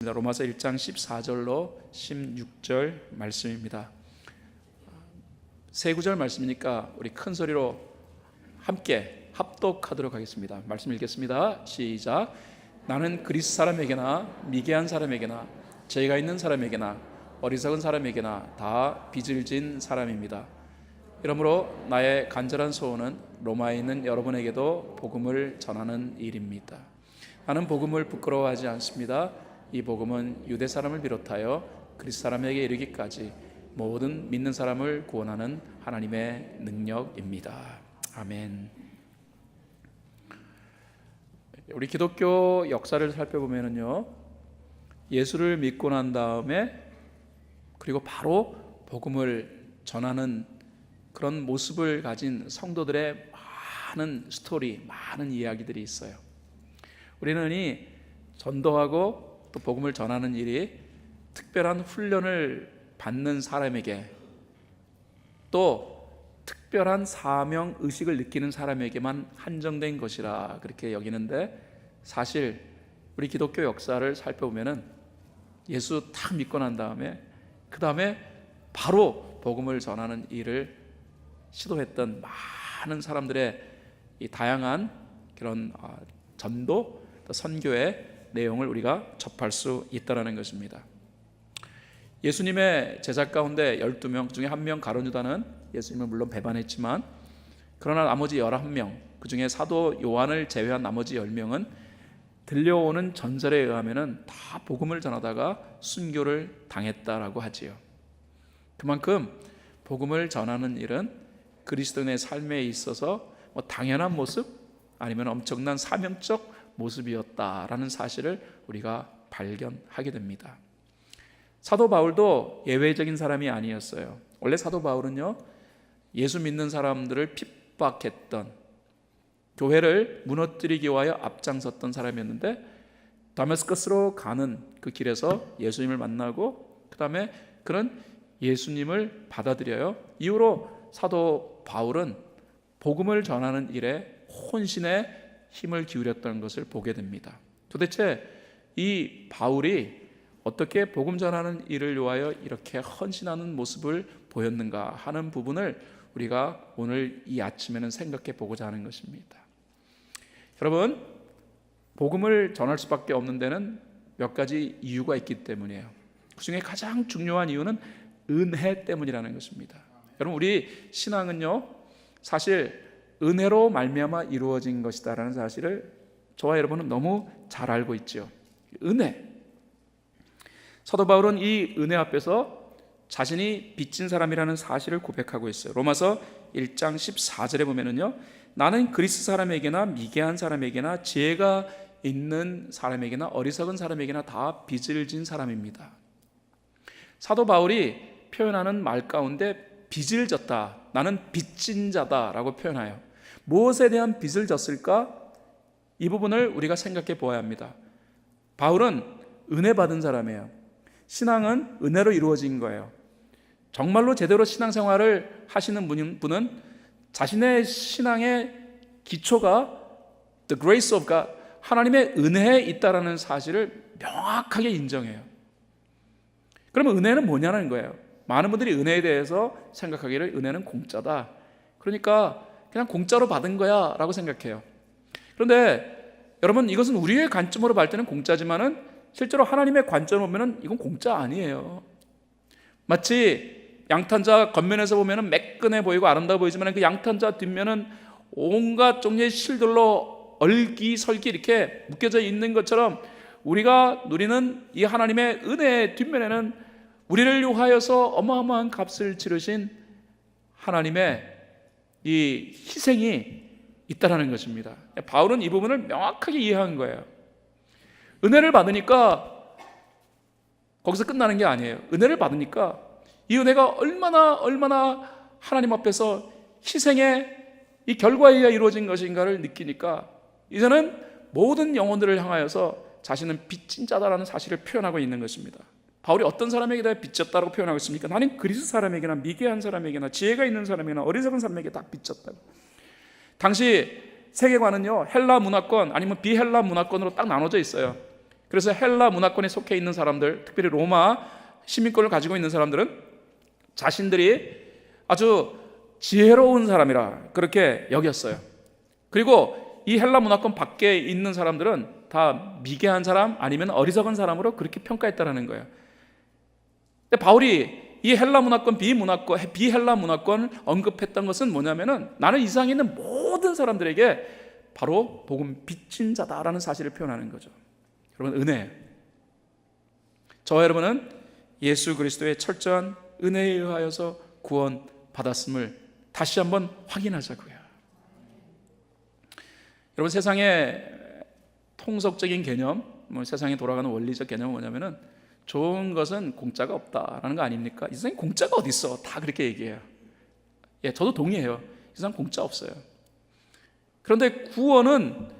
로마서 1장 14절로 16절 말씀입니다. 세 구절 말씀이니까 우리 큰 소리로 함께 합독하도록 하겠습니다. 말씀 읽겠습니다. 시작. 나는 그리스 사람에게나 미개한 사람에게나 죄가 있는 사람에게나 어리석은 사람에게나 다 빚을 진 사람입니다. 이러므로 나의 간절한 소원은 로마에 있는 여러분에게도 복음을 전하는 일입니다. 나는 복음을 부끄러워하지 않습니다. 이 복음은 유대 사람을 비롯하여 그리스 사람에게 이르기까지 모든 믿는 사람을 구원하는 하나님의 능력입니다. 아멘. 우리 기독교 역사를 살펴보면요, 예수를 믿고 난 다음에 그리고 바로 복음을 전하는 그런 모습을 가진 성도들의 많은 스토리, 많은 이야기들이 있어요. 우리는 이 전도하고 또 복음을 전하는 일이 특별한 훈련을 받는 사람에게, 또 특별한 사명 의식을 느끼는 사람에게만 한정된 것이라 그렇게 여기는데, 사실 우리 기독교 역사를 살펴보면은 예수 딱 믿고 난 다음에 그 다음에 바로 복음을 전하는 일을 시도했던 많은 사람들의 이 다양한 그런 전도 또 선교의 내용을 우리가 접할 수 있다는 것입니다. 예수님의 제자 가운데 12명 중에 한 명 가룟 유다는 예수님을 물론 배반했지만, 그러나 나머지 11명, 그 중에 사도 요한을 제외한 나머지 10명은 들려오는 전설에 의하면 다 복음을 전하다가 순교를 당했다라고 하지요. 그만큼 복음을 전하는 일은 그리스도인의 삶에 있어서 당연한 모습 아니면 엄청난 사명적 모습이었다라는 사실을 우리가 발견하게 됩니다. 사도 바울도 예외적인 사람이 아니었어요. 원래 사도 바울은요, 예수 믿는 사람들을 핍박했던, 교회를 무너뜨리기 위하여 앞장섰던 사람이었는데, 다메스커스로 가는 그 길에서 예수님을 만나고 그 다음에 그런 예수님을 받아들여요. 이후로 사도 바울은 복음을 전하는 일에 혼신의 힘을 기울였던 것을 보게 됩니다. 도대체 이 바울이 어떻게 복음 전하는 일을 위하여 이렇게 헌신하는 모습을 보였는가 하는 부분을 우리가 오늘 이 아침에는 생각해 보고자 하는 것입니다. 여러분, 복음을 전할 수밖에 없는 데는 몇 가지 이유가 있기 때문이에요. 그 중에 가장 중요한 이유는 은혜 때문이라는 것입니다. 여러분, 우리 신앙은요, 사실 은혜로 말미암아 이루어진 것이다라는 사실을 저와 여러분은 너무 잘 알고 있죠. 은혜. 사도 바울은 이 은혜 앞에서 자신이 빚진 사람이라는 사실을 고백하고 있어요. 로마서 1장 14절에 보면은요, 나는 그리스 사람에게나 미개한 사람에게나 지혜가 있는 사람에게나 어리석은 사람에게나 다 빚을 진 사람입니다. 사도 바울이 표현하는 말 가운데 빚을 졌다, 나는 빚진 자다라고 표현해요. 무엇에 대한 빚을 졌을까? 이 부분을 우리가 생각해 보아야 합니다. 바울은 은혜 받은 사람이에요. 신앙은 은혜로 이루어진 거예요. 정말로 제대로 신앙생활을 하시는 분은 자신의 신앙의 기초가 The grace of God, 하나님의 은혜에 있다라는 사실을 명확하게 인정해요. 그러면 은혜는 뭐냐는 거예요. 많은 분들이 은혜에 대해서 생각하기를 은혜는 공짜다, 그러니까 그냥 공짜로 받은 거야 라고 생각해요. 그런데 여러분, 이것은 우리의 관점으로 볼 때는 공짜지만은 실제로 하나님의 관점으로 보면은 이건 공짜 아니에요. 마치 양탄자 겉면에서 보면은 매끈해 보이고 아름다워 보이지만 그 양탄자 뒷면은 온갖 종류의 실들로 얼기설기 이렇게 묶여져 있는 것처럼, 우리가 누리는 이 하나님의 은혜의 뒷면에는 우리를 위하여서 어마어마한 값을 치르신 하나님의 이 희생이 있다라는 것입니다. 바울은 이 부분을 명확하게 이해한 거예요. 은혜를 받으니까 거기서 끝나는 게 아니에요. 은혜를 받으니까 이 은혜가 얼마나 하나님 앞에서 희생의 이 결과에 의해 이루어진 것인가를 느끼니까 이제는 모든 영혼들을 향하여서 자신은 빚진 자다라는 사실을 표현하고 있는 것입니다. 바울이 어떤 사람에게 대해 빚졌다고 표현하고 있습니까? 나는 그리스 사람에게나 미개한 사람에게나 지혜가 있는 사람에게나 어리석은 사람에게 다 빚졌다고. 당시 세계관은요, 헬라 문화권 아니면 비헬라 문화권으로 딱 나눠져 있어요. 그래서 헬라 문화권에 속해 있는 사람들, 특별히 로마 시민권을 가지고 있는 사람들은 자신들이 아주 지혜로운 사람이라 그렇게 여겼어요. 그리고 이 헬라 문화권 밖에 있는 사람들은 다 미개한 사람 아니면 어리석은 사람으로 그렇게 평가했다라는 거예요. 근데 바울이 이 헬라 문화권, 비헬라 문화권을 언급했던 것은 뭐냐면은 나는 이 세상에 있는 모든 사람들에게 바로 복음 빚진 자다라는 사실을 표현하는 거죠. 여러분, 은혜. 저와 여러분은 예수 그리스도의 철저한 은혜에 의하여서 구원 받았음을 다시 한번 확인하자고요. 여러분, 세상의 통속적인 개념, 세상에 돌아가는 원리적 개념은 뭐냐면은 좋은 것은 공짜가 없다라는 거 아닙니까? 이 세상에 공짜가 어디 있어? 다 그렇게 얘기해요. 예, 저도 동의해요. 이 세상 공짜 없어요. 그런데 구원은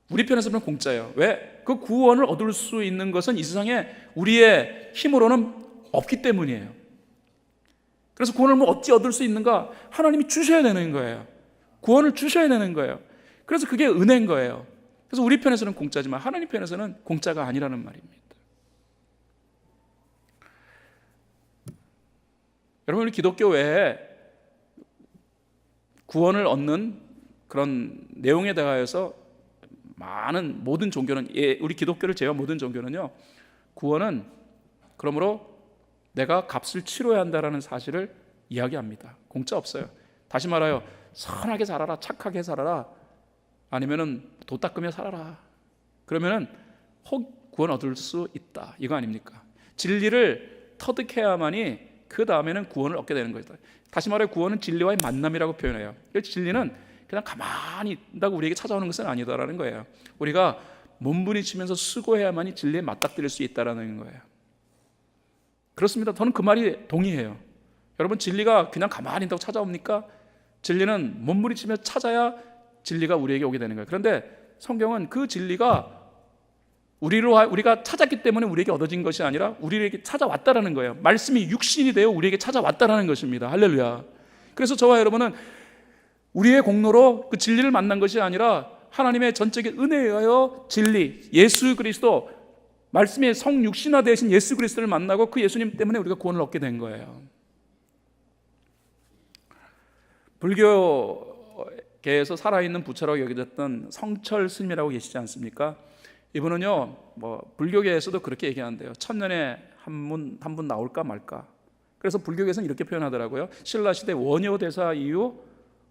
우리 편에서 보면 공짜예요. 왜? 그 구원을 얻을 수 있는 것은 이 세상에 우리의 힘으로는 없기 때문이에요. 그래서 구원을 어찌 얻을 수 있는가? 하나님이 주셔야 되는 거예요. 구원을 주셔야 되는 거예요. 그래서 그게 은혜인 거예요. 그래서 우리 편에서는 공짜지만 하나님 편에서는 공짜가 아니라는 말입니다. 여러분, 우리 기독교 외에 구원을 얻는 그런 내용에 대하여서 많은 모든 종교는, 우리 기독교를 제외한 모든 종교는요, 구원은 그러므로 내가 값을 치러야 한다라는 사실을 이야기합니다. 공짜 없어요. 다시 말하여 선하게 살아라, 착하게 살아라, 아니면은 돈 닦으며 살아라, 그러면은 혹 구원 얻을 수 있다, 이거 아닙니까? 진리를 터득해야만이 그 다음에는 구원을 얻게 되는 거죠. 다시 말해 구원은 진리와의 만남이라고 표현해요. 진리는 그냥 가만히 있다고 우리에게 찾아오는 것은 아니다라는 거예요. 우리가 몸부림치면서 수고해야만이 진리에 맞닥뜨릴 수 있다라는 거예요. 그렇습니다. 저는 그 말이 동의해요. 여러분, 진리가 그냥 가만히 있다고 찾아옵니까? 진리는 몸부림치며 찾아야 진리가 우리에게 오게 되는 거예요. 그런데 성경은 그 진리가 우리가 찾았기 때문에 우리에게 얻어진 것이 아니라 우리에게 찾아왔다라는 거예요. 말씀이 육신이 되어 우리에게 찾아왔다라는 것입니다. 할렐루야. 그래서 저와 여러분은 우리의 공로로 그 진리를 만난 것이 아니라 하나님의 전적인 은혜에 의하여 진리, 예수 그리스도, 말씀의 성육신화 되신 예수 그리스도를 만나고 그 예수님 때문에 우리가 구원을 얻게 된 거예요. 불교계에서 살아있는 부처라고 여겨졌던 성철 스님이라고 계시지 않습니까? 이분은요, 불교계에서도 그렇게 얘기하는데요. 천년에 한 분 나올까 말까. 그래서 불교계에서는 이렇게 표현하더라고요. 신라시대 원효대사 이후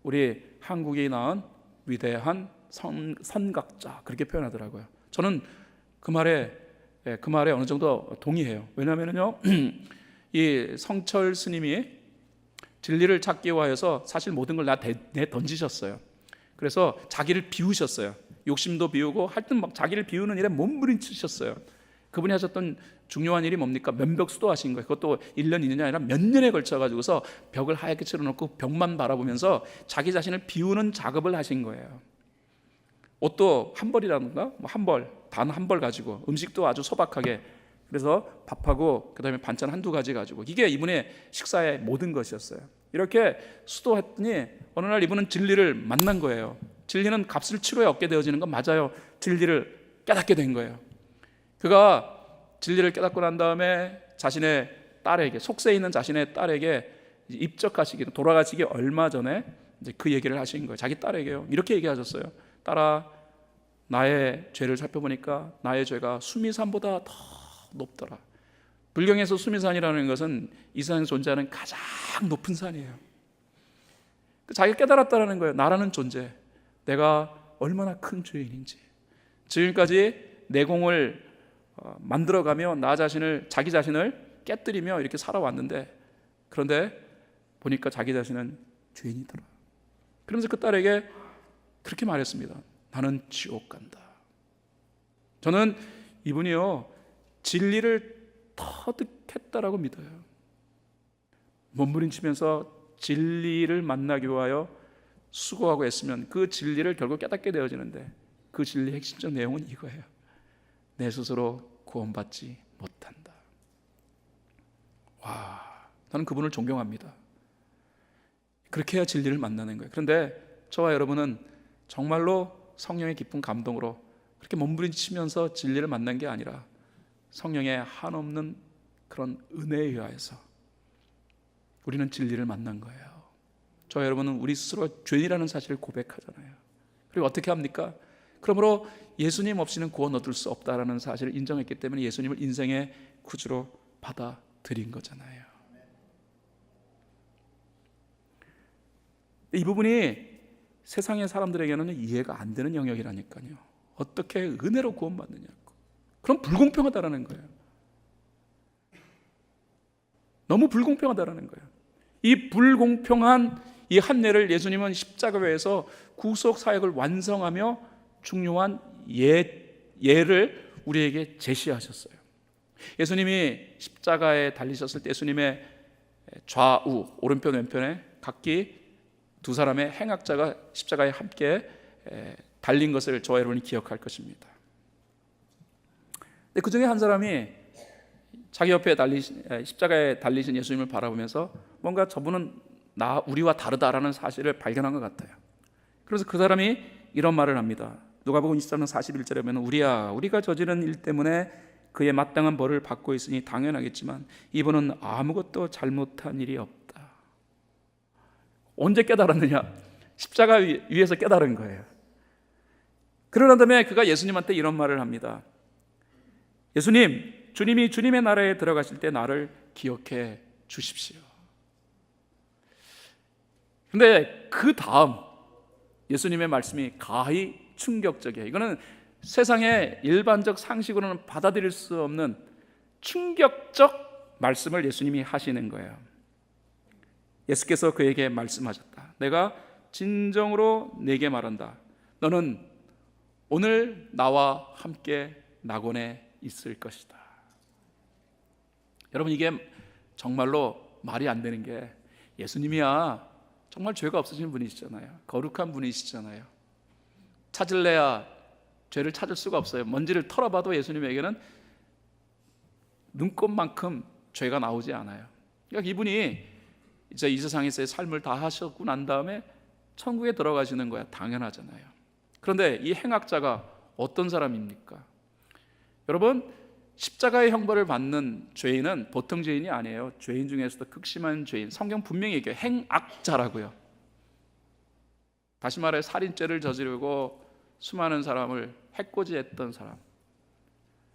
우리 한국이 낳은 위대한 선각자, 그렇게 표현하더라고요. 저는 그 말에 어느 정도 동의해요. 왜냐하면요, 이 성철 스님이 진리를 찾기 위하여서 사실 모든 걸 내 던지셨어요. 그래서 자기를 비우셨어요. 욕심도 비우고 하여튼 막 자기를 비우는 일에 몸부림치셨어요. 그분이 하셨던 중요한 일이 뭡니까? 면벽수도 하신 거예요. 그것도 1년, 2년이 아니라 몇 년에 걸쳐가지고서 벽을 하얗게 칠해놓고 벽만 바라보면서 자기 자신을 비우는 작업을 하신 거예요. 옷도 한 벌이라든가 단 한 벌 가지고, 음식도 아주 소박하게, 그래서 밥하고 그 다음에 반찬 한두 가지 가지고, 이게 이분의 식사의 모든 것이었어요. 이렇게 수도했더니 어느 날 이분은 진리를 만난 거예요. 진리는 값을 치러야 얻게 되어지는 건 맞아요. 진리를 깨닫게 된 거예요. 그가 진리를 깨닫고 난 다음에 자신의 딸에게, 속세에 있는 자신의 딸에게 돌아가시기 얼마 전에 이제 그 얘기를 하신 거예요. 자기 딸에게요. 이렇게 얘기하셨어요. 딸아, 나의 죄를 살펴보니까 나의 죄가 수미산보다 더 높더라. 불경에서 수미산이라는 것은 이 세상에 존재하는 가장 높은 산이에요. 자기가 깨달았다는 거예요. 나라는 존재, 내가 얼마나 큰 죄인인지. 지금까지 내공을 만들어가며 자기 자신을 깨뜨리며 이렇게 살아왔는데, 그런데 보니까 자기 자신은 죄인이더라. 그러면서 그 딸에게 그렇게 말했습니다. 나는 지옥 간다. 저는 이분이요, 진리를 터득했다라고 믿어요. 몸부림치면서 진리를 만나기 위하여 수고하고 애쓰면 그 진리를 결국 깨닫게 되어지는데, 그 진리의 핵심적 내용은 이거예요. 내 스스로 구원받지 못한다. 와, 저는 그분을 존경합니다. 그렇게 해야 진리를 만나는 거예요. 그런데 저와 여러분은 정말로 성령의 깊은 감동으로 그렇게 몸부림치면서 진리를 만난 게 아니라 성령의 한없는 그런 은혜에 의하여서 우리는 진리를 만난 거예요. 저 여러분은 우리 스스로가 죄인이라는 사실을 고백하잖아요. 그리고 어떻게 합니까? 그러므로 예수님 없이는 구원 얻을 수 없다라는 사실을 인정했기 때문에 예수님을 인생의 구주로 받아들인 거잖아요. 이 부분이 세상의 사람들에게는 이해가 안 되는 영역이라니까요. 어떻게 은혜로 구원받느냐고. 그럼 불공평하다라는 거예요. 너무 불공평하다라는 거예요. 이 불공평한 이 한례를 예수님은 십자가에서 구속 사역을 완성하며 중요한 예를 우리에게 제시하셨어요. 예수님이 십자가에 달리셨을 때 예수님의 좌우 오른편 왼편에 각기 두 사람의 행악자가 십자가에 함께 달린 것을 저와 여러분이 기억할 것입니다. 그 중에 한 사람이 자기 옆에 십자가에 달리신 예수님을 바라보면서 뭔가 저분은 우리와 다르다라는 사실을 발견한 것 같아요. 그래서 그 사람이 이런 말을 합니다. 누가복음 23장 41절에 보면 우리가 저지른 일 때문에 그의 마땅한 벌을 받고 있으니 당연하겠지만 이분은 아무것도 잘못한 일이 없다. 언제 깨달았느냐? 십자가 위에서 깨달은 거예요. 그러는 다음에 그가 예수님한테 이런 말을 합니다. 예수님, 주님이 주님의 나라에 들어가실 때 나를 기억해 주십시오. 근데 그 다음 예수님의 말씀이 가히 충격적이에요. 이거는 세상의 일반적 상식으로는 받아들일 수 없는 충격적 말씀을 예수님이 하시는 거예요. 예수께서 그에게 말씀하셨다. 내가 진정으로 네게 말한다. 너는 오늘 나와 함께 낙원에 있을 것이다. 여러분, 이게 정말로 말이 안 되는 게 예수님이야 정말 죄가 없으신 분이시잖아요. 거룩한 분이시잖아요. 찾을래야 죄를 찾을 수가 없어요. 먼지를 털어봐도 예수님에게는 눈곱만큼 죄가 나오지 않아요. 그러니까 이분이 이제 이 세상에서의 삶을 다 하셨고 난 다음에 천국에 들어가시는 거야. 당연하잖아요. 그런데 이 행악자가 어떤 사람입니까? 여러분, 십자가의 형벌을 받는 죄인은 보통 죄인이 아니에요. 죄인 중에서도 극심한 죄인. 성경 분명히 얘기해요. 행악자라고요. 다시 말해 살인죄를 저지르고 수많은 사람을 해코지했던 사람.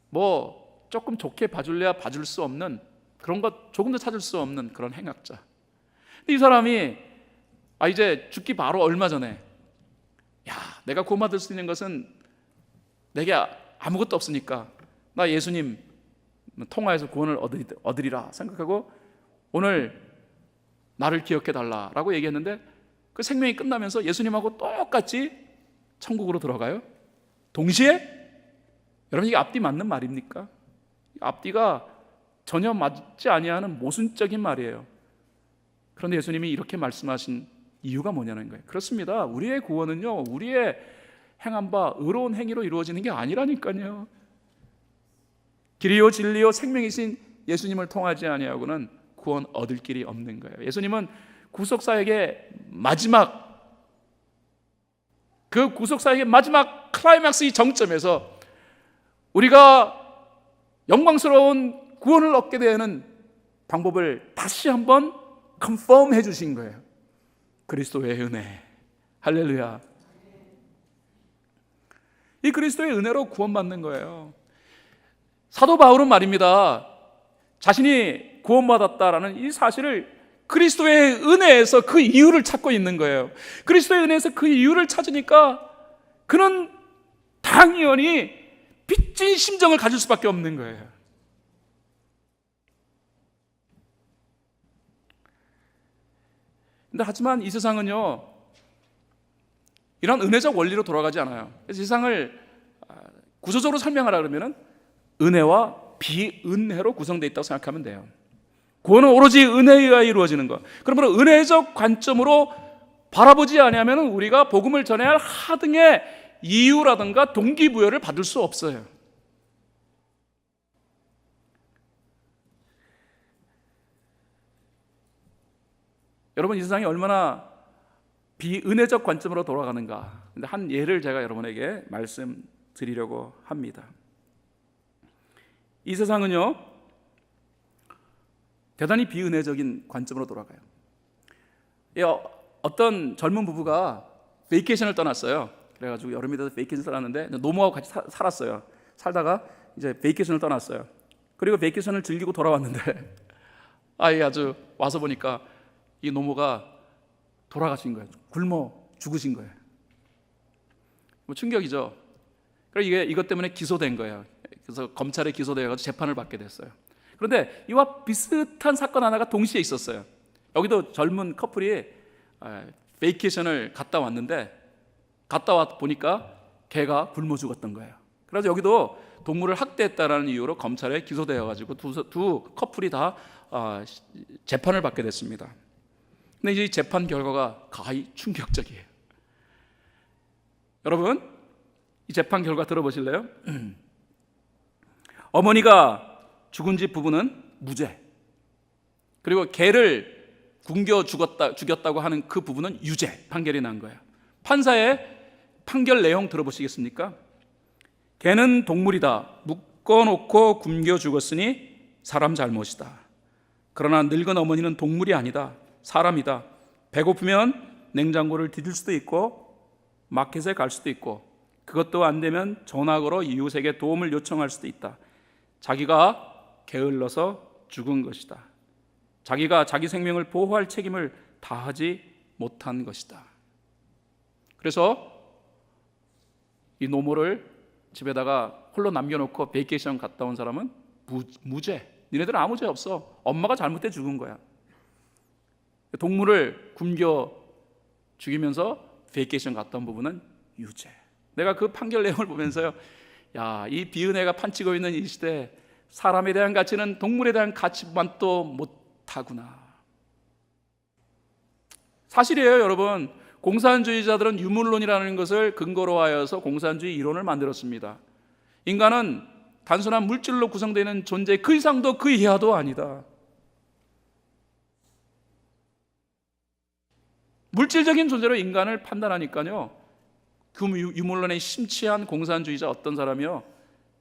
뭐 조금 좋게 봐줄래야 봐줄 수 없는 그런 것 조금도 찾을 수 없는 그런 행악자. 이 사람이 이제 죽기 바로 얼마 전에 내가 구원받을 수 있는 것은 내게 아무것도 없으니까 나 예수님 통하여서 구원을 얻으리라 생각하고 오늘 나를 기억해 달라라고 얘기했는데 그 생명이 끝나면서 예수님하고 똑같이 천국으로 들어가요. 동시에 여러분, 이게 앞뒤 맞는 말입니까? 앞뒤가 전혀 맞지 아니하는 모순적인 말이에요. 그런데 예수님이 이렇게 말씀하신 이유가 뭐냐는 거예요. 그렇습니다. 우리의 구원은요, 우리의 행한 바 의로운 행위로 이루어지는 게 아니라니까요. 길이요 진리요 생명이신 예수님을 통하지 아니하고는 구원 얻을 길이 없는 거예요. 예수님은 구속사역의 마지막 클라이막스 이 정점에서 우리가 영광스러운 구원을 얻게 되는 방법을 다시 한번 컨펌 해주신 거예요. 그리스도의 은혜. 할렐루야. 이 그리스도의 은혜로 구원받는 거예요. 사도 바울은 말입니다. 자신이 구원받았다라는 이 사실을 그리스도의 은혜에서 그 이유를 찾고 있는 거예요. 그리스도의 은혜에서 그 이유를 찾으니까 그는 당연히 빚진 심정을 가질 수밖에 없는 거예요. 근데 하지만 이 세상은요, 이런 은혜적 원리로 돌아가지 않아요. 그래서 세상을 구조적으로 설명하라 그러면은 은혜와 비은혜로 구성되어 있다고 생각하면 돼요. 구원은 오로지 은혜에 의해 이루어지는 것. 그러므로 은혜적 관점으로 바라보지 아니하면 우리가 복음을 전해야 할 하등의 이유라든가 동기부여를 받을 수 없어요. 여러분, 이 세상이 얼마나 비은혜적 관점으로 돌아가는가. 근데 한 예를 제가 여러분에게 드리려고 합니다. 이 세상은요, 대단히 비은혜적인 관점으로 돌아가요. 어떤 젊은 부부가 베이케이션을 떠났어요. 그래가지고 여름이 돼서 베이케이션을 떠났는데 노모하고 같이 살았어요. 살다가 이제 베이케이션을 떠났어요. 그리고 베이케이션을 즐기고 돌아왔는데 아주 와서 보니까 이 노모가 돌아가신 거예요. 굶어 죽으신 거예요. 뭐 충격이죠. 그래서 이것 때문에 기소된 거예요. 그래서 검찰에 기소되어가지고 재판을 받게 됐어요. 그런데 이와 비슷한 사건 하나가 동시에 있었어요. 여기도 젊은 커플이 베이케이션을 갔다 왔는데 갔다 와 보니까 개가 굶어 죽었던 거예요. 그래서 여기도 동물을 학대했다라는 이유로 검찰에 기소되어가지고 두 커플이 다 재판을 받게 됐습니다. 근데 이 재판 결과가 가히 충격적이에요. 여러분, 이 재판 결과 들어보실래요? 어머니가 죽은 집 부부는 무죄, 그리고 개를 굶겨 죽였다고 하는 그 부부는 유죄 판결이 난 거예요. 판사의 판결 내용 들어보시겠습니까? 개는 동물이다. 묶어놓고 굶겨 죽었으니 사람 잘못이다. 그러나 늙은 어머니는 동물이 아니다. 사람이다. 배고프면 냉장고를 뒤질 수도 있고 마켓에 갈 수도 있고, 그것도 안 되면 전화 걸어 이웃에게 도움을 요청할 수도 있다. 자기가 게을러서 죽은 것이다. 자기가 자기 생명을 보호할 책임을 다하지 못한 것이다. 그래서 이 노모를 집에다가 홀로 남겨놓고 베이케이션 갔다 온 사람은 무죄. 니네들은 아무 죄 없어. 엄마가 잘못해 죽은 거야. 동물을 굶겨 죽이면서 베이케이션 갔다 온 부분은 유죄. 내가 그 판결 내용을 보면서요, 이 비은혜가 판치고 있는 이 시대에 사람에 대한 가치는 동물에 대한 가치만도 못하구나. 사실이에요, 여러분. 공산주의자들은 유물론이라는 것을 근거로 하여서 공산주의 이론을 만들었습니다. 인간은 단순한 물질로 구성되는 존재, 그 이상도 그 이하도 아니다. 물질적인 존재로 인간을 판단하니까요, 그 유물론에 심취한 공산주의자 어떤 사람이요,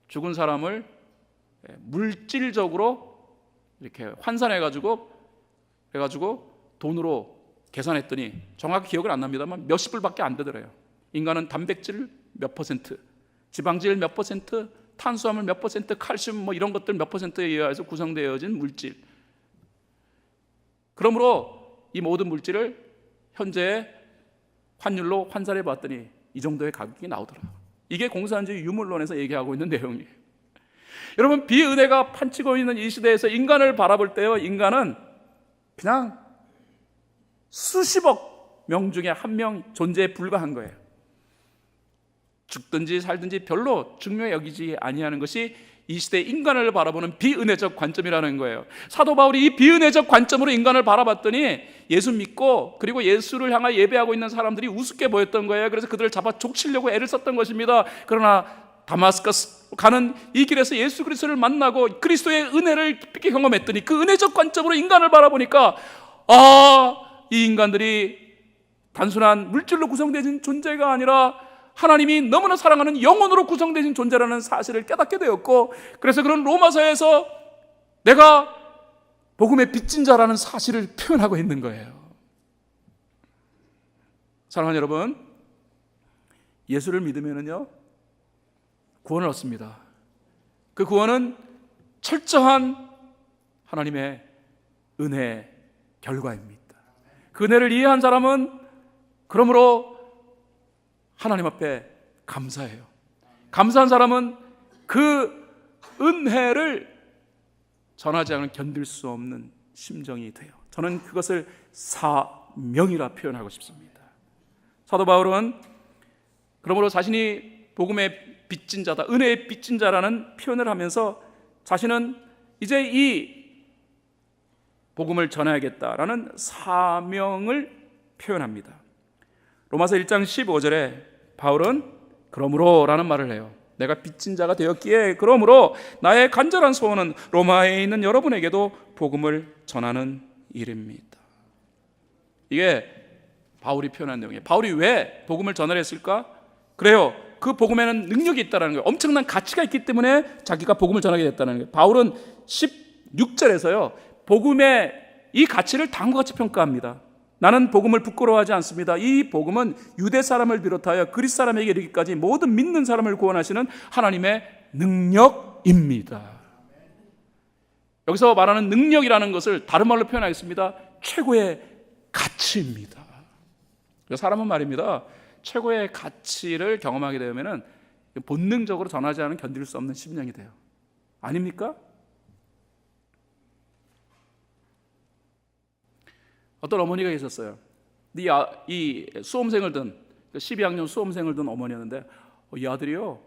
죽은 사람을 물질적으로 이렇게 환산해가지고 돈으로 계산했더니 정확히 기억은 안 납니다만 몇십 불밖에 안 되더래요. 인간은 단백질 몇 퍼센트, 지방질 몇 퍼센트, 탄수화물 몇 퍼센트, 칼슘 뭐 이런 것들 몇 퍼센트에 의해서 구성되어진 물질. 그러므로 이 모든 물질을 현재 환율로 환산해 봤더니 이 정도의 가격이 나오더라고요. 이게 공산주의 유물론에서 얘기하고 있는 내용이에요. 여러분, 비은혜가 판치고 있는 이 시대에서 인간을 바라볼 때요, 인간은 그냥 수십억 명 중에 한 명 존재에 불과한 거예요. 죽든지 살든지 별로 중요해 여기지 아니하는 것이 이 시대 인간을 바라보는 비은혜적 관점이라는 거예요. 사도 바울이 이 비은혜적 관점으로 인간을 바라봤더니 예수 믿고 그리고 예수를 향하여 예배하고 있는 사람들이 우습게 보였던 거예요. 그래서 그들을 잡아 족치려고 애를 썼던 것입니다. 그러나 다마스커스 가는 이 길에서 예수 그리스도를 만나고 그리스도의 은혜를 깊게 경험했더니 그 은혜적 관점으로 인간을 바라보니까 이 인간들이 단순한 물질로 구성되진 존재가 아니라 하나님이 너무나 사랑하는 영혼으로 구성되신 존재라는 사실을 깨닫게 되었고, 그래서 그런 로마서에서 내가 복음의 빚진 자라는 사실을 표현하고 있는 거예요. 사랑하는 여러분, 예수를 믿으면요 구원을 얻습니다. 그 구원은 철저한 하나님의 은혜 결과입니다. 그 은혜를 이해한 사람은 그러므로 하나님 앞에 감사해요. 감사한 사람은 그 은혜를 전하지 않으면 견딜 수 없는 심정이 돼요. 저는 그것을 사명이라 표현하고 싶습니다. 사도 바울은 그러므로 자신이 복음의 빚진 자다, 은혜의 빚진 자라는 표현을 하면서 자신은 이제 이 복음을 전해야겠다라는 사명을 표현합니다. 로마서 1장 15절에 바울은 그러므로 라는 말을 해요. 내가 빚진 자가 되었기에 그러므로 나의 간절한 소원은 로마에 있는 여러분에게도 복음을 전하는 일입니다. 이게 바울이 표현한 내용이에요. 바울이 왜 복음을 전하려 했을까? 그래요, 그 복음에는 능력이 있다는 거예요. 엄청난 가치가 있기 때문에 자기가 복음을 전하게 됐다는 거예요. 바울은 16절에서요, 복음의 이 가치를 다음과 같이 평가합니다. 나는 복음을 부끄러워하지 않습니다. 이 복음은 유대 사람을 비롯하여 그리스 사람에게 이르기까지 모든 믿는 사람을 구원하시는 하나님의 능력입니다. 여기서 말하는 능력이라는 것을 다른 말로 표현하겠습니다. 최고의 가치입니다. 사람은 말입니다, 최고의 가치를 경험하게 되면 본능적으로 전하지 않으면 견딜 수 없는 심령이 돼요. 아닙니까? 어떤 어머니가 계셨어요. 이 수험생을 든 12학년 수험생을 든 어머니였는데, 이 아들이요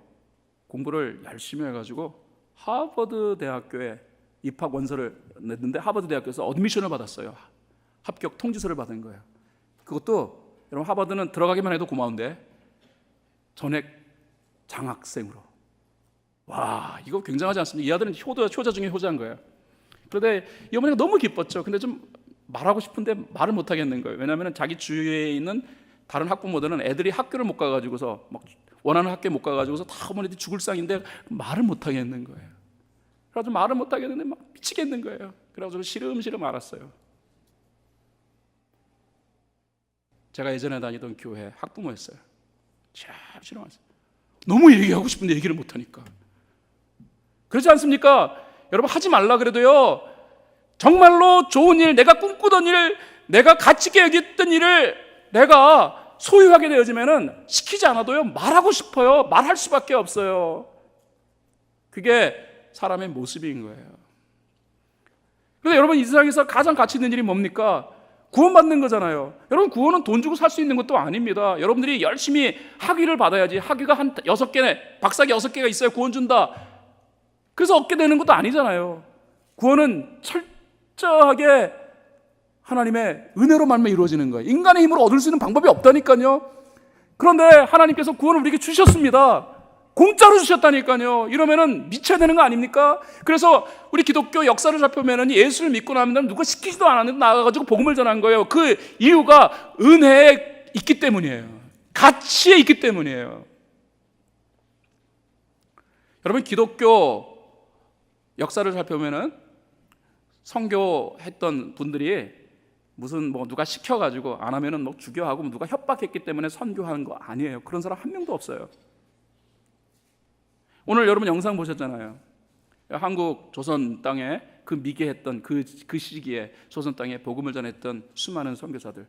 공부를 열심히 해가지고 하버드 대학교에 입학 원서를 냈는데 하버드 대학교에서 어드미션을 받았어요. 합격 통지서를 받은 거예요. 그것도 여러분, 하버드는 들어가기만 해도 고마운데 전액 장학생으로. 와, 이거 굉장하지 않습니까? 이 아들은 효자 중에 효자인 거예요. 그런데 이 어머니가 너무 기뻤죠. 근데 좀 말하고 싶은데 말을 못 하겠는 거예요. 왜냐하면 자기 주위에 있는 다른 학부모들은 애들이 학교를 못 가가지고서 막 원하는 학교에 못 가가지고서 다 어머니들이 죽을 상인데 말을 못 하겠는 거예요. 그래가지고 말을 못 하겠는데 막 미치겠는 거예요. 그래가지고 시름시름 알았어요. 제가 예전에 다니던 교회 학부모였어요. 참 싫어했어요. 너무 얘기하고 싶은데 얘기를 못하니까. 그렇지 않습니까? 여러분, 하지 말라 그래도요, 정말로 좋은 일, 내가 꿈꾸던 일, 내가 가치 있게 여겼던 일을 내가 소유하게 되어지면은 시키지 않아도요 말하고 싶어요. 말할 수밖에 없어요. 그게 사람의 모습인 거예요. 그런데 여러분, 이 세상에서 가장 가치 있는 일이 뭡니까? 구원받는 거잖아요. 여러분, 구원은 돈 주고 살 수 있는 것도 아닙니다. 여러분들이 열심히 학위를 받아야지. 학위가 한 6개, 박사기 6개가 있어야 구원 준다, 그래서 얻게 되는 것도 아니잖아요. 구원은 철저하게 하나님의 은혜로 말미암아 이루어지는 거예요. 인간의 힘으로 얻을 수 있는 방법이 없다니까요. 그런데 하나님께서 구원을 우리에게 주셨습니다. 공짜로 주셨다니까요. 이러면은 미쳐야 되는 거 아닙니까? 그래서 우리 기독교 역사를 살펴보면 예수를 믿고 나면 누가 시키지도 않았는데 나가가지고 복음을 전한 거예요. 그 이유가 은혜에 있기 때문이에요. 가치에 있기 때문이에요. 여러분, 기독교 역사를 살펴보면은 선교했던 분들이 무슨 누가 시켜가지고 안 하면은 죽여하고 누가 협박했기 때문에 선교하는 거 아니에요. 그런 사람 한 명도 없어요. 오늘 여러분 영상 보셨잖아요. 한국 조선 땅에 그 미개했던 그 시기에 조선 땅에 복음을 전했던 수많은 선교사들.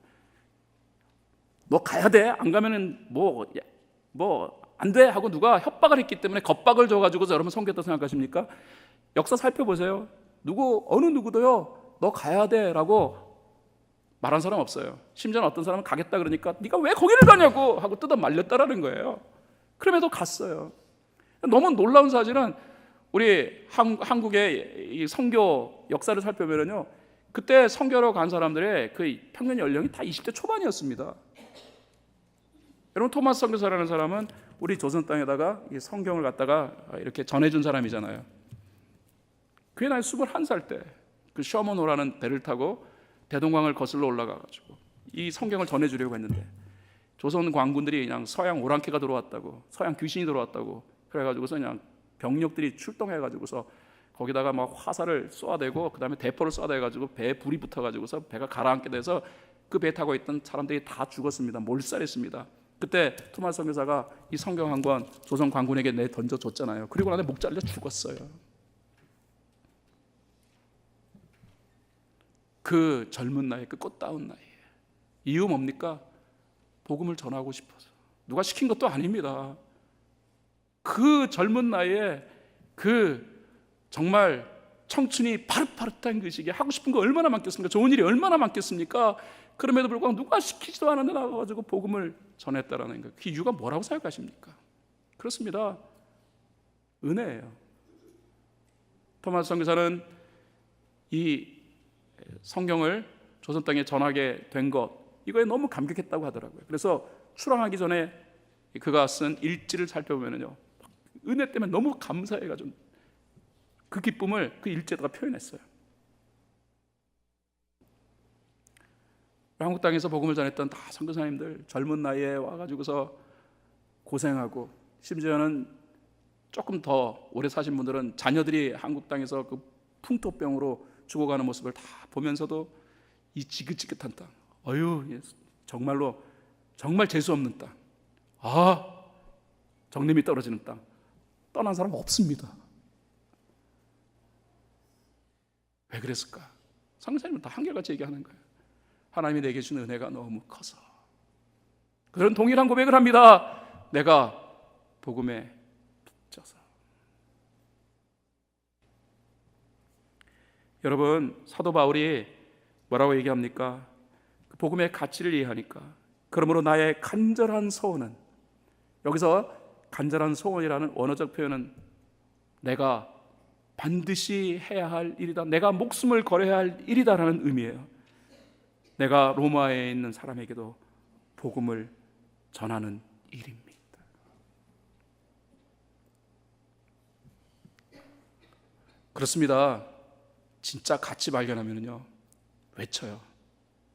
너 가야 돼? 안 가면은 안 돼? 하고 누가 협박을 했기 때문에 겁박을 줘가지고 여러분 선교했다고 생각하십니까? 역사 살펴보세요. 어느 누구도요 너 가야 돼 라고 말한 사람 없어요. 심지어 어떤 사람은 가겠다 그러니까 네가 왜 거기를 가냐고 하고 뜯어 말렸다라는 거예요. 그럼에도 갔어요. 너무 놀라운 사실은 우리 한국의 이 선교 역사를 살펴보면요, 그때 선교로 간 사람들의 그 평균 연령이 다 20대 초반이었습니다. 여러분, 토마스 선교사라는 사람은 우리 조선 땅에다가 이 성경을 갖다가 이렇게 전해준 사람이잖아요. 그게 나이 21살 때 그 셔먼호라는 배를 타고 대동강을 거슬러 올라가가지고 이 성경을 전해주려고 했는데 조선 광군들이 그냥 서양 오랑캐가 들어왔다고, 서양 귀신이 들어왔다고 그래가지고서 그냥 병력들이 출동해가지고서 거기다가 막 화살을 쏘아대고 그 다음에 대포를 쏘아대가지고 배에 불이 붙어가지고서 배가 가라앉게 돼서 그 배 타고 있던 사람들이 다 죽었습니다. 몰살했습니다. 그때 토마스 선교사가 이 성경 한 권 조선 광군에게 내 던져줬잖아요. 그리고 나서 목 잘려 죽었어요. 그 젊은 나이에, 그 꽃다운 나이에. 이유 뭡니까? 복음을 전하고 싶어서. 누가 시킨 것도 아닙니다. 그 젊은 나이에 그 정말 청춘이 파릇파릇한 그 시기에 하고 싶은 거 얼마나 많겠습니까? 좋은 일이 얼마나 많겠습니까? 그럼에도 불구하고 누가 시키지도 않았는데 나가가지고 복음을 전했다라는 거. 그 이유가 뭐라고 생각하십니까? 그렇습니다. 은혜예요. 토마스 선교사는 이 성경을 조선 땅에 전하게 된 것, 이거에 너무 감격했다고 하더라고요. 그래서 출항하기 전에 그가 쓴 일지를 살펴보면요, 은혜 때문에 너무 감사해가지고 그 기쁨을 그 일지에다가 표현했어요. 한국 땅에서 복음을 전했던 다 선교사님들 젊은 나이에 와가지고서 고생하고 심지어는 조금 더 오래 사신 분들은 자녀들이 한국 땅에서 그 풍토병으로 죽어가는 모습을 다 보면서도 이 지긋지긋한 땅, 정말로 정말 재수 없는 땅, 정림이 떨어지는 땅, 떠난 사람 없습니다. 왜 그랬을까? 성경사님은 다 한결같이 얘기하는 거예요. 하나님이 내게 준 은혜가 너무 커서. 그들은 동일한 고백을 합니다. 내가 복음에 빚져서. 여러분, 사도 바울이 뭐라고 얘기합니까? 복음의 가치를 이해하니까, 그러므로 나의 간절한 소원은, 여기서 간절한 소원이라는 원어적 표현은 내가 반드시 해야 할 일이다, 내가 목숨을 걸어야 할 일이다라는 의미예요. 내가 로마에 있는 사람에게도 복음을 전하는 일입니다. 그렇습니다. 진짜 가치 발견하면요 외쳐요.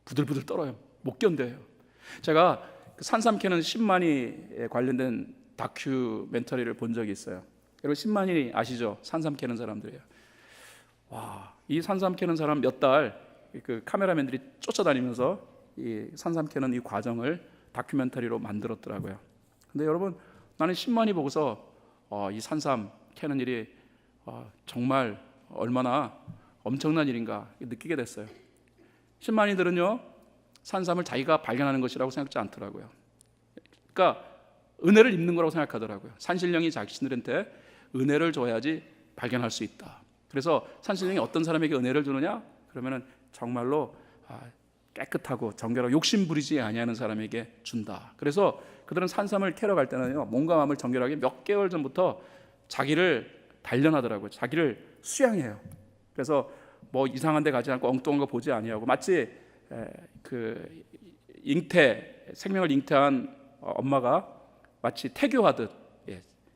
부들부들 떨어요. 못 견뎌요. 제가 산삼 캐는 신만이에 관련된 다큐멘터리를 본 적이 있어요. 여러분, 신만이 아시죠? 산삼 캐는 사람들이에요. 이 산삼 캐는 사람 몇 달 그 카메라맨들이 쫓아다니면서 이 산삼 캐는 이 과정을 다큐멘터리로 만들었더라고요. 근데 여러분, 나는 신만이 보고서 이 산삼 캐는 일이 정말 얼마나 엄청난 일인가 느끼게 됐어요. 신만이들은요, 산삼을 자기가 발견하는 것이라고 생각지 않더라고요. 그러니까 은혜를 입는 거라고 생각하더라고요. 산신령이 자신들한테 은혜를 줘야지 발견할 수 있다. 그래서 산신령이 어떤 사람에게 은혜를 주느냐? 그러면은 정말로 깨끗하고 정결하고 욕심 부리지 아니하는 사람에게 준다. 그래서 그들은 산삼을 캐러 갈 때는요, 몸과 마음을 정결하게 몇 개월 전부터 자기를 단련하더라고요. 자기를 수양해요. 그래서 뭐 이상한 데 가지 않고 엉뚱한 거 보지 아니하고, 마치 그 생명을 잉태한 엄마가 마치 태교하듯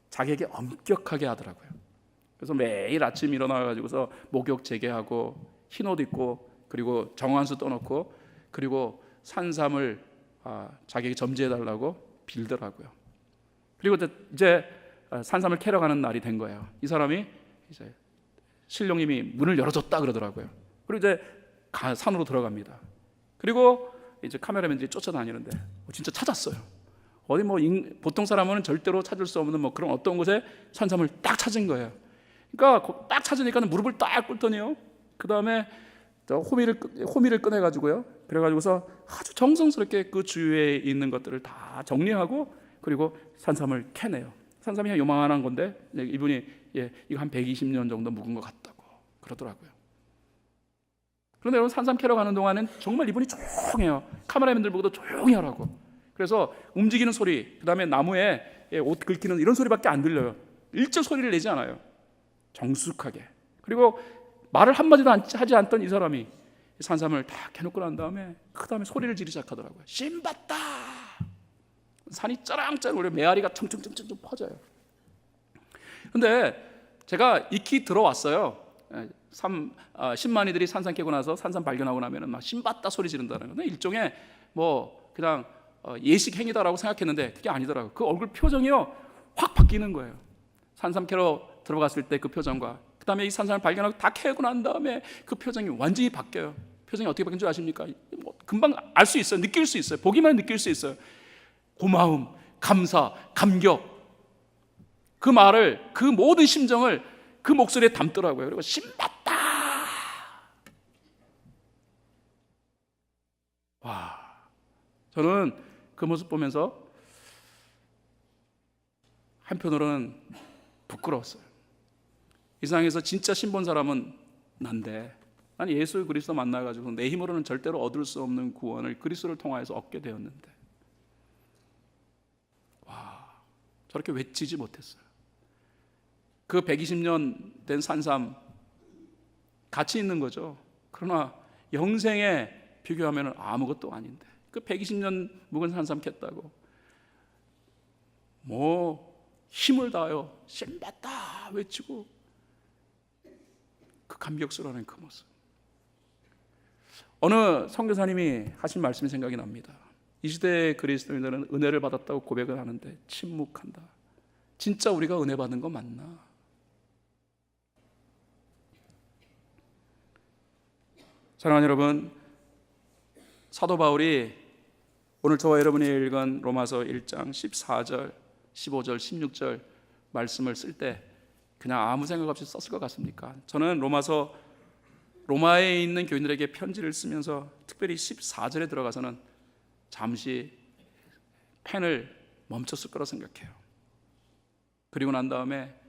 자기에게 엄격하게 하더라고요. 그래서 매일 아침 일어나가지고서 목욕 재개하고 흰 옷 입고, 그리고 정한수 떠놓고, 그리고 산삼을 자기에게 점지해달라고 빌더라고요. 그리고 이제 산삼을 캐러 가는 날이 된 거예요. 이 사람이 이제 신령님이 문을 열어줬다 그러더라고요. 그리고 이제 산으로 들어갑니다. 그리고 이제 카메라맨들이 쫓아다니는데 진짜 찾았어요. 어디 뭐 보통 사람은 절대로 찾을 수 없는 뭐 그런 어떤 곳에 산삼을 딱 찾은 거예요. 그러니까 딱 찾으니까 무릎을 딱 꿇더니요, 그 다음에 호미를 꺼내가지고요, 그래가지고서 아주 정성스럽게 그 주위에 있는 것들을 다 정리하고, 그리고 산삼을 캐내요. 산삼이 요만한 건데 이분이 이거 한 120년 정도 묵은 것 같다고 그러더라고요. 그런데 여러분, 산삼 캐러 가는 동안은 정말 이분이 조용해요. 카메라맨들 보고도 조용히 하라고. 그래서 움직이는 소리, 그 다음에 나무에 옷 긁히는 이런 소리밖에 안 들려요. 일절 소리를 내지 않아요. 정숙하게. 그리고 말을 한마디도 하지 않던 이 사람이 산삼을 다 캐놓고 난 다음에 그 다음에 소리를 지르기 시작하더라고요. 신봤다. 산이 짜랑짜랑 울려 메아리가 청청청청 퍼져요. 근데 제가 익히 들어왔어요. 신만이들이 산삼 캐고 나서 산삼 발견하고 나면은 막 신봤다 소리 지른다는 건데, 일종의 뭐 그냥 예식 행위다라고 생각했는데 그게 아니더라고요. 그 얼굴 표정이요 확 바뀌는 거예요. 산삼 캐러 들어갔을 때 그 표정과, 그 다음에 이 산삼을 발견하고 다 캐고 난 다음에 그 표정이 완전히 바뀌어요. 표정이 어떻게 바뀐 줄 아십니까? 뭐 금방 알 수 있어요. 느낄 수 있어요. 보기만 느낄 수 있어요. 고마움, 감사, 감격, 그 말을, 그 모든 심정을 그 목소리에 담더라고요. 그리고 신봤다. 저는 그 모습 보면서 한편으로는 부끄러웠어요. 이 세상에서 진짜 신본 사람은 난데, 난 예수 그리스도 만나가지고 내 힘으로는 절대로 얻을 수 없는 구원을 그리스도를 통하여서 얻게 되었는데, 저렇게 외치지 못했어요. 그 120년 된 산삼 가치 있는 거죠. 그러나 영생에 비교하면 아무것도 아닌데, 그 120년 묵은 산삼 캤다고 뭐 힘을 다하여 신봤다 외치고 그 감격스러워하는 그 모습. 어느 선교사님이 하신 말씀이 생각이 납니다. 이 시대의 그리스도인들은 은혜를 받았다고 고백을 하는데 침묵한다. 진짜 우리가 은혜 받은 거 맞나? 사랑하는 여러분, 사도 바울이 오늘 저와 여러분이 읽은 로마서 1장 14절, 15절, 16절 말씀을 쓸 때 그냥 아무 생각 없이 썼을 것 같습니까? 저는 로마에 있는 교인들에게 편지를 쓰면서 특별히 14절에 들어가서는 잠시 펜을 멈췄을 거라 생각해요. 그리고 난 다음에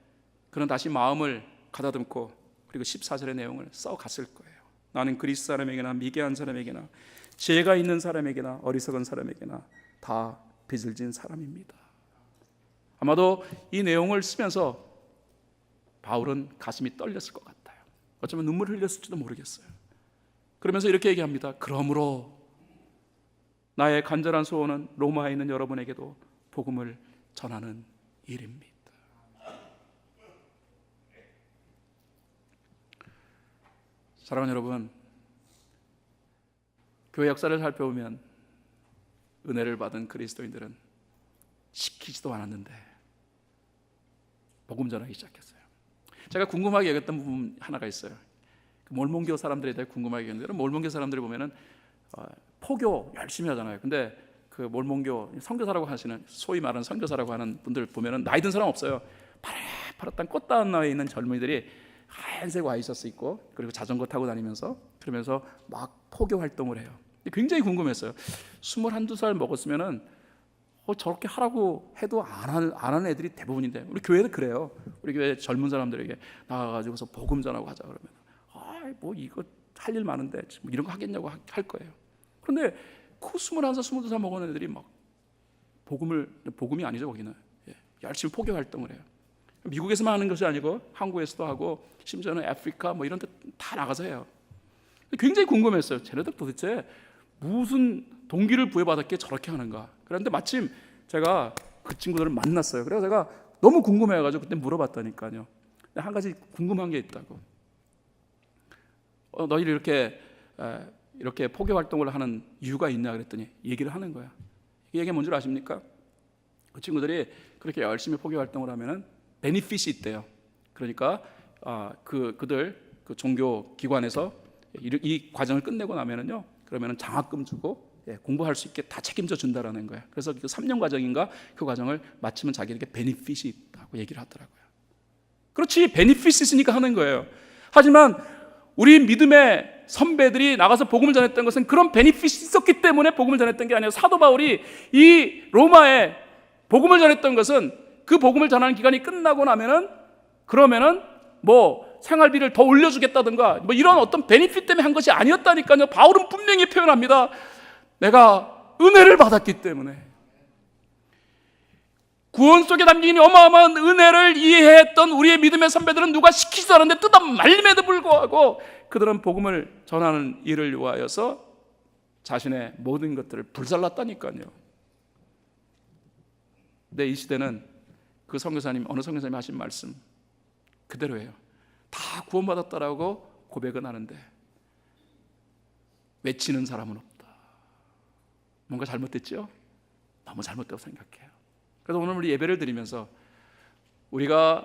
그는 다시 마음을 가다듬고 그리고 14절의 내용을 써갔을 거예요. 나는 그리스 사람에게나 미개한 사람에게나 지혜가 있는 사람에게나 어리석은 사람에게나 다 빚을 진 사람입니다. 아마도 이 내용을 쓰면서 바울은 가슴이 떨렸을 것 같아요. 어쩌면 눈물을 흘렸을지도 모르겠어요. 그러면서 이렇게 얘기합니다. 그러므로 나의 간절한 소원은 로마에 있는 여러분에게도 복음을 전하는 일입니다. 사랑하는 여러분, 교회 역사를 살펴보면 은혜를 받은 그리스도인들은 시키지도 않았는데 복음 전하기 시작했어요. 제가 궁금하게 여겼던 부분 하나가 있어요. 몰몬교 사람들에 대해 궁금하게 여겼는데, 몰몬교 사람들이 보면은 포교 열심히 하잖아요. 근데 그 몰몬교 선교사라고 하시는, 소위 말하는 선교사라고 하는 분들 보면은 나이 든 사람 없어요. 파릇파릇한 꽃다운 나이에 있는 젊은이들이 하얀색 와이셔츠 입고 그리고 자전거 타고 다니면서 그러면서 막 포교 활동을 해요. 굉장히 궁금했어요. 21~22살 먹었으면은 저렇게 하라고 해도 안 하는 애들이 대부분인데, 우리 교회도 그래요. 우리 교회 젊은 사람들에게 나가가지고서 복음 전하고 하자 그러면 뭐 이거 할 일 많은데 뭐 이런 거 하겠냐고 할 거예요. 그런데 그 21살, 22살 먹은 애들이 막 복음이 아니죠 거기는. 열심히 포교 활동을 해요. 미국에서만 하는 것이 아니고 한국에서도 하고 심지어는 아프리카 뭐 이런 데 다 나가서 해요. 굉장히 궁금했어요. 쟤네들 도대체 무슨 동기를 부여받았기에 저렇게 하는가. 그런데 마침 제가 그 친구들을 만났어요. 그래서 제가 너무 궁금해가지고 그때 물어봤다니까요. 한 가지 궁금한 게 있다고. 너희들 이렇게 포교 활동을 하는 이유가 있냐 그랬더니 얘기를 하는 거야. 이 얘기가 뭔지 아십니까? 그 친구들이 그렇게 열심히 포교 활동을 하면은 베니핏이 있대요. 그러니까 그들 그 종교 기관에서 이 과정을 끝내고 나면은요, 그러면은 장학금 주고 공부할 수 있게 다 책임져 준다라는 거예요. 그래서 그 3년 과정인가 그 과정을 마치면 자기에게 베니핏이 있다고 얘기를 하더라고요. 그렇지, 베니핏이 있으니까 하는 거예요. 하지만 우리 믿음의 선배들이 나가서 복음을 전했던 것은 그런 베니핏이 있었기 때문에 복음을 전했던 게 아니라, 사도 바울이 이 로마에 복음을 전했던 것은 그 복음을 전하는 기간이 끝나고 나면은 그러면은 뭐 생활비를 더 올려주겠다든가 뭐 이런 어떤 베니핏 때문에 한 것이 아니었다니까요. 바울은 분명히 표현합니다. 내가 은혜를 받았기 때문에. 구원 속에 담긴 어마어마한 은혜를 이해했던 우리의 믿음의 선배들은 누가 시키지도 않았는데 뜯어 말림에도 불구하고 그들은 복음을 전하는 일을 위하여서 자신의 모든 것들을 불살랐다니까요. 근데 이 시대는 그 선교사님, 어느 선교사님이 하신 말씀 그대로예요. 다 구원받았다라고 고백은 하는데 외치는 사람은 없다. 뭔가 잘못됐죠? 너무 잘못되고 생각해요. 그래서 오늘 우리 예배를 드리면서 우리가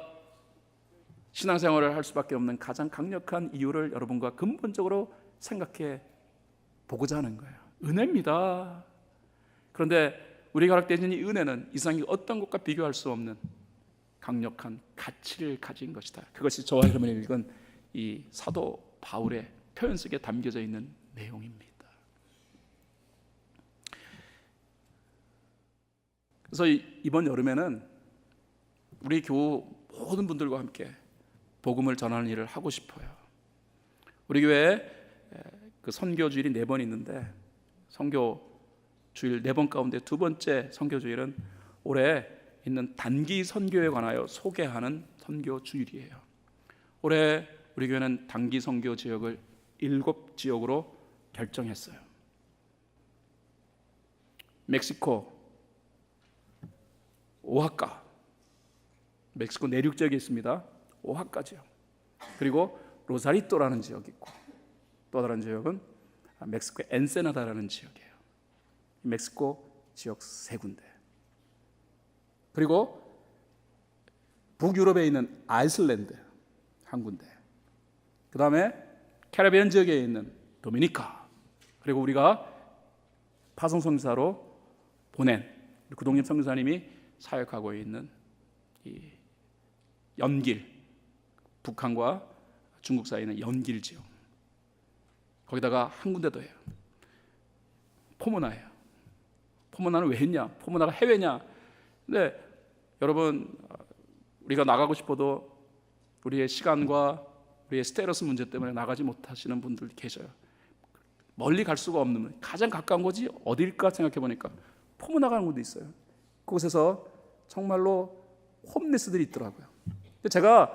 신앙생활을 할 수밖에 없는 가장 강력한 이유를 여러분과 근본적으로 생각해 보고자 하는 거예요. 은혜입니다. 그런데 우리가 허락되는 이 은혜는 이 세상의 어떤 것과 비교할 수 없는 강력한 가치를 가진 것이다. 그것이 저와 여러분이 읽은 이 사도 바울의 표현 속에 담겨져 있는 내용입니다. 그래서 이번 여름에는 우리 교우 모든 분들과 함께 복음을 전하는 일을 하고 싶어요. 우리 교회에 그 선교 주일이 4번 있는데 선교 주일 4번 가운데 두 번째 선교 주일은 올해 있는 단기 선교에 관하여 소개하는 선교 주일이에요. 올해 우리 교회는 단기 선교 지역을 7지역으로 결정했어요. 멕시코 오하카, 멕시코 내륙 지역에 있습니다. 오하카 지역, 그리고 로사리또라는 지역이 있고 또 다른 지역은 멕시코 엔세나다라는 지역이에요. 멕시코 지역 3군데. 그리고 북유럽에 있는 아이슬란드 한 군데, 그 다음에 캐리비안 지역에 있는 도미니카, 그리고 우리가 파송 선교사로 보낸 구동림 선교사님이 사역하고 있는 이 연길, 북한과 중국 사이에 있는 연길 지역, 거기다가 한 군데 더 해요. 포모나예요. 포모나는 왜 했냐? 포모나가 해외냐? 근데 여러분, 우리가 나가고 싶어도 우리의 시간과 우리의 스테러스 문제 때문에 나가지 못하시는 분들 계셔요. 멀리 갈 수가 없는, 가장 가까운 곳이 어디일까 생각해 보니까 포모나가는 곳도 있어요. 그곳에서 정말로 홈리스들이 있더라고요. 제가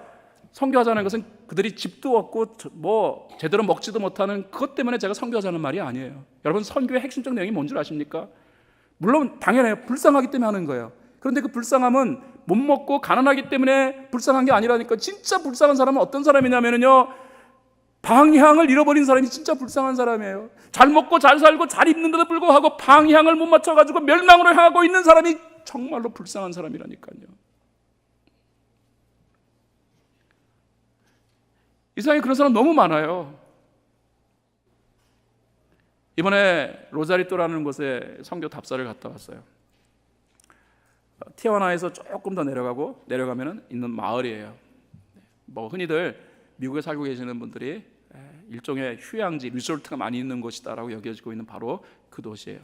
선교하자는 것은 그들이 집도 없고 뭐 제대로 먹지도 못하는 그것 때문에 제가 선교하자는 말이 아니에요. 여러분, 선교의 핵심적 내용이 뭔 줄 아십니까? 물론 당연해요. 불쌍하기 때문에 하는 거예요. 그런데 그 불쌍함은 못 먹고 가난하기 때문에 불쌍한 게 아니라니까. 진짜 불쌍한 사람은 어떤 사람이냐면요, 방향을 잃어버린 사람이 진짜 불쌍한 사람이에요. 잘 먹고 잘 살고 잘 입는데도 불구하고 방향을 못 맞춰가지고 멸망으로 향하고 있는 사람이 정말로 불쌍한 사람이라니까요. 이 세상에 그런 사람 너무 많아요. 이번에 로자리또라는 곳에 선교 답사를 갔다 왔어요. 티아와나에서 조금 더 내려가면 있는 마을이에요. 뭐 흔히들 미국에 살고 계시는 분들이 일종의 휴양지, 리조트가 많이 있는 곳이다라고 여겨지고 있는 바로 그 도시예요.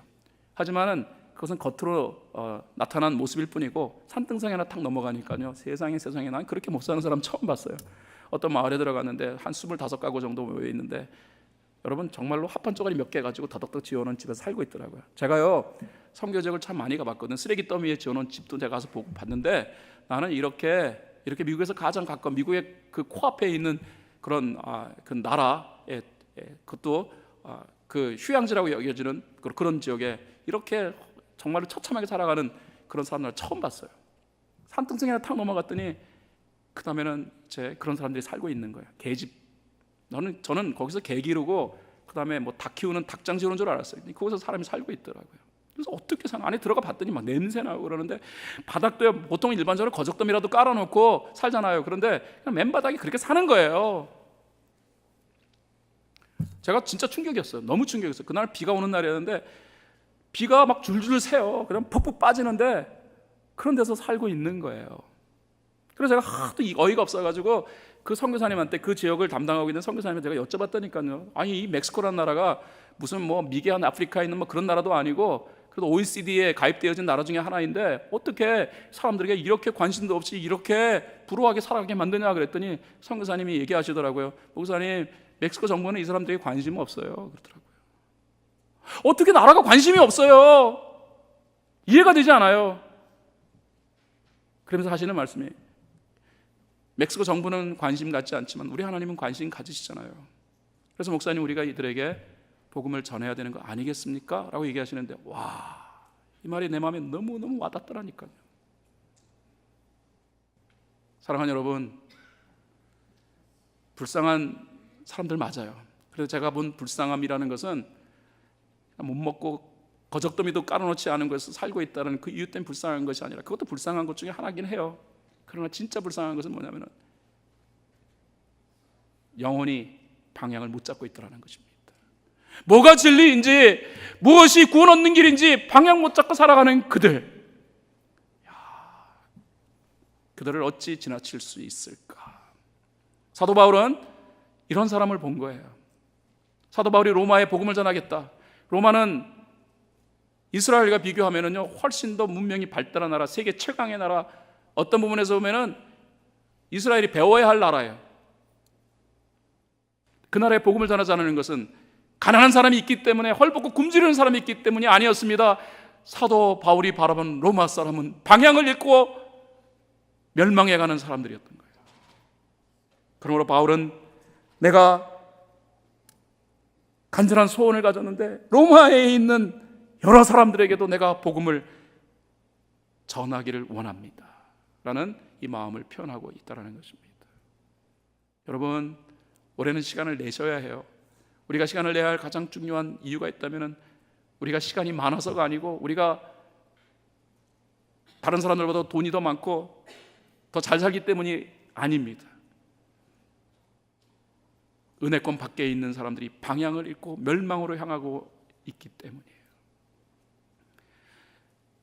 하지만은 그것은 겉으로 나타난 모습일 뿐이고 산등성이 하나 탁 넘어가니까요, 세상에 난 그렇게 못 사는 사람 처음 봤어요. 어떤 마을에 들어갔는데 한 25가구 정도 모여 있는데 여러분, 정말로 합판 쪼가리 몇 개 가지고 더덕덕 지어놓은 집에서 살고 있더라고요. 제가요, 선교 지역을 참 많이 가봤거든요. 쓰레기 더미에 지어놓은 집도 제가 가서 보고 봤는데, 나는 이렇게 미국에서 가장 가까운, 미국의 그 코앞에 있는 그런 그 나라에, 그것도 그 휴양지라고 여겨지는 그런 지역에 이렇게 정말로 처참하게 살아가는 그런 사람들을 처음 봤어요. 산등성이 하나 탁 넘어갔더니 그 다음에는 그런 사람들이 살고 있는 거예요. 개집. 저는 거기서 개 기르고 그 다음에 뭐 닭 키우는 닭장 지우는 줄 알았어요. 거기서 사람이 살고 있더라고요. 그래서 어떻게 안에 들어가 봤더니 막 냄새 나고 그러는데, 바닥도 보통 일반적으로 거적더미라도 깔아놓고 살잖아요. 그런데 그냥 맨바닥에 그렇게 사는 거예요. 제가 진짜 충격이었어요. 너무 충격이었어요. 그날 비가 오는 날이었는데 비가 막 줄줄 새요. 그냥 푹푹 빠지는데 그런 데서 살고 있는 거예요. 그래서 제가 하도 어이가 없어가지고 그 선교사님한테, 그 지역을 담당하고 있는 선교사님한테 제가 여쭤봤다니까요. 아니, 이 멕시코라는 나라가 무슨 뭐 미개한 아프리카에 있는 뭐 그런 나라도 아니고, 그래도 OECD에 가입되어진 나라 중에 하나인데 어떻게 사람들에게 이렇게 관심도 없이 이렇게 불우하게 살아가게 만드냐 그랬더니 선교사님이 얘기하시더라고요. 목사님, 멕시코 정부는 이 사람들에게 관심 없어요 그러더라고요. 어떻게 나라가 관심이 없어요? 이해가 되지 않아요. 그러면서 하시는 말씀이, 멕시코 정부는 관심 갖지 않지만 우리 하나님은 관심 가지시잖아요. 그래서 목사님, 우리가 이들에게 복음을 전해야 되는 거 아니겠습니까? 라고 얘기하시는데, 와, 이 말이 내 마음에 너무너무 와닿더라니까요. 사랑하는 여러분, 불쌍한 사람들 맞아요. 그래서 제가 본 불쌍함이라는 것은 못 먹고 거적더미도 깔아놓지 않은 곳에서 살고 있다는 그 이유 때문에 불쌍한 것이 아니라, 그것도 불쌍한 것 중에 하나긴 해요. 그러나 진짜 불쌍한 것은 뭐냐면 영혼이 방향을 못 잡고 있더라는 것입니다. 뭐가 진리인지, 무엇이 구원 얻는 길인지 방향 못 잡고 살아가는 그들, 그들을 어찌 지나칠 수 있을까? 사도 바울은 이런 사람을 본 거예요. 사도 바울이 로마에 복음을 전하겠다. 로마는 이스라엘과 비교하면은요, 훨씬 더 문명이 발달한 나라, 세계 최강의 나라, 어떤 부분에서 보면은 이스라엘이 배워야 할 나라예요. 그 나라에 복음을 전하지 않는 것은 가난한 사람이 있기 때문에, 헐벗고 굶주리는 사람이 있기 때문이 아니었습니다. 사도 바울이 바라본 로마 사람은 방향을 잃고 멸망해가는 사람들이었던 거예요. 그러므로 바울은, 내가 간절한 소원을 가졌는데 로마에 있는 여러 사람들에게도 내가 복음을 전하기를 원합니다 라는 이 마음을 표현하고 있다는 것입니다. 여러분, 올해는 시간을 내셔야 해요. 우리가 시간을 내야 할 가장 중요한 이유가 있다면, 우리가 시간이 많아서가 아니고, 우리가 다른 사람들보다 돈이 더 많고 더 잘 살기 때문이 아닙니다. 은혜권 밖에 있는 사람들이 방향을 잃고 멸망으로 향하고 있기 때문이에요.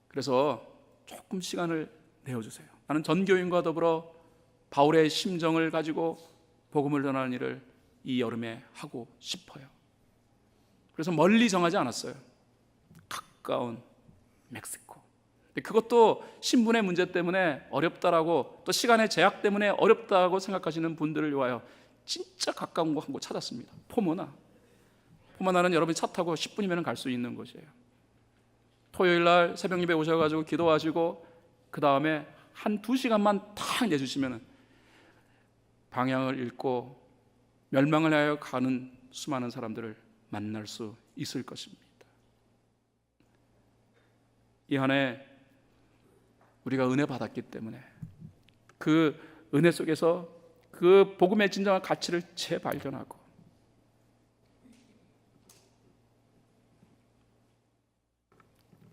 그래서 조금 시간을 내어주세요. 나는 전교인과 더불어 바울의 심정을 가지고 복음을 전하는 일을 이 여름에 하고 싶어요. 그래서 멀리 정하지 않았어요. 가까운 멕시코. 그것도 신분의 문제 때문에 어렵다라고, 또 시간의 제약 때문에 어렵다고 생각하시는 분들을 위하여 진짜 가까운 곳 한 곳 찾았습니다. 포모나는 여러분이 차 타고 10분이면 갈 수 있는 곳이에요. 토요일 날 새벽 예배 오셔가지고 기도하시고 그 다음에 한 2시간만 탁 내주시면 방향을 잃고 멸망을 하여 가는 수많은 사람들을 만날 수 있을 것입니다. 이 한해 우리가 은혜 받았기 때문에 그 은혜 속에서 그 복음의 진정한 가치를 재발견하고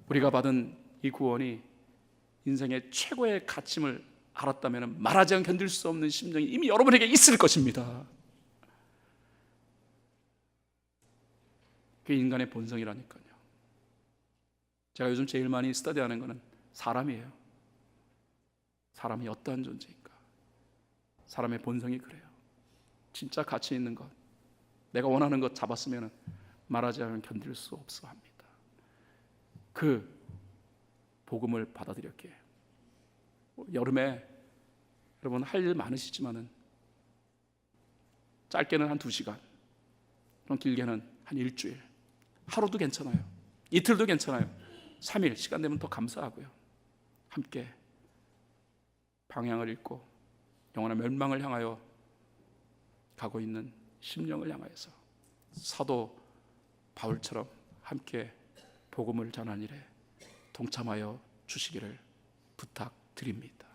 우리가 받은 이 구원이 인생의 최고의 가치임을 알았다면 말하지 않고 견딜 수 없는 심정이 이미 여러분에게 있을 것입니다. 그게 인간의 본성이라니까요. 제가 요즘 제일 많이 스터디하는 것은 사람이에요. 사람이 어떠한 존재인가? 사람의 본성이 그래요. 진짜 가치 있는 것, 내가 원하는 것 잡았으면 말하지 않으면 견딜 수 없어 합니다. 그 복음을 받아들였기에 여름에 여러분 할 일 많으시지만은 짧게는 한 2시간, 그럼 길게는 한 일주일, 하루도 괜찮아요. 이틀도 괜찮아요. 3일 시간 되면 더 감사하고요. 함께 방향을 잃고 영원한 멸망을 향하여 가고 있는 심령을 향하여서 사도 바울처럼 함께 복음을 전하는 일에 동참하여 주시기를 부탁드립니다.